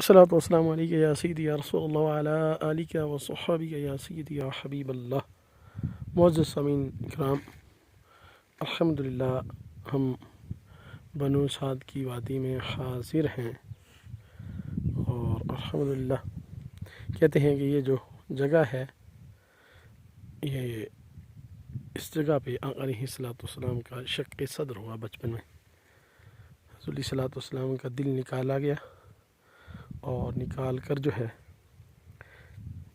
अस्सलातु वस्सलामु अलैका या सय्यदी या रसूल अल्लाह व अला आलिका व सहाबिका या सय्यदी या हबीब अल्लाह। मुअज़्ज़ज़ सामीन इकराम, अल्हम्दुलिल्लाह हम बनु साद की वादी में हाज़िर हैं और अल्हम्दुलिल्लाह कहते हैं कि ये जो जगह है ये इस जगह पे आका अलैहिस्सलातु वस्सलाम का शक़्क़े सद्र हुआ। बचपन में हुज़ूर अलैहिस्सलातु वस्सलाम का दिल निकाला गया और निकाल कर जो है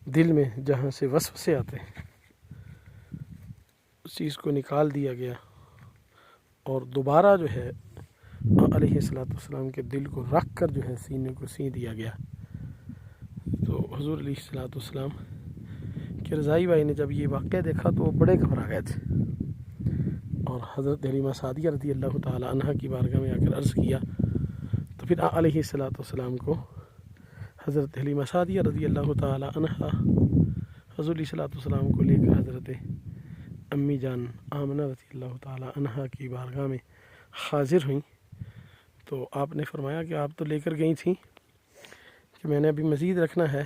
दिल में जहाँ से वसवसे आते हैं उस चीज़ को निकाल दिया गया और दोबारा जो है अलैहिस्सलातु वस्सलाम के दिल को रख कर जो है सीने को सी दिया गया। तो हुज़ूर अलैहिस्सलातु वस्सलाम के रज़ाई भाई ने जब ये वाक़या देखा तो वो बड़े घबरा गए थे और हज़रत हलीमा सादिया रज़ी अल्लाह ताला अन्हा की बारगाह में आकर अर्ज़ किया। तो फिर अलैहिस्सलातु वस्सलाम को हज़रत हलीमा सादिया रज़ी अल्लाह ताला अन्हा हुज़ूर अलैहिस्सलातु वस्सलाम को लेकर हज़रत अम्मी जान आमना रज़ी अल्लाह ताला अन्हा की बारगाह में हाज़िर हुई। तो आपने फरमाया कि आप तो लेकर गई थी कि मैंने अभी मज़ीद रखना है।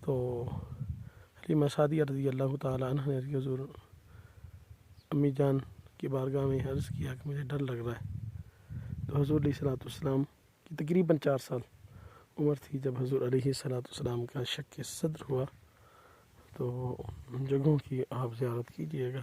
तो हलीमा सादिया रज़ी अल्लाह ताला अन्हा ने हुज़ूर अम्मी जान की बारगाह में अर्ज़ किया कि मुझे डर लग रहा है। तो हुज़ूर अलैहिस्सलातु वस्सलाम की तकरीबन 4 साल उम्र थी जब हुज़ूर अलैहिस्सलातु वस्सलाम का शक़्क़े सद्र हुआ। तो उन जगहों की आप ज़ियारत कीजिएगा।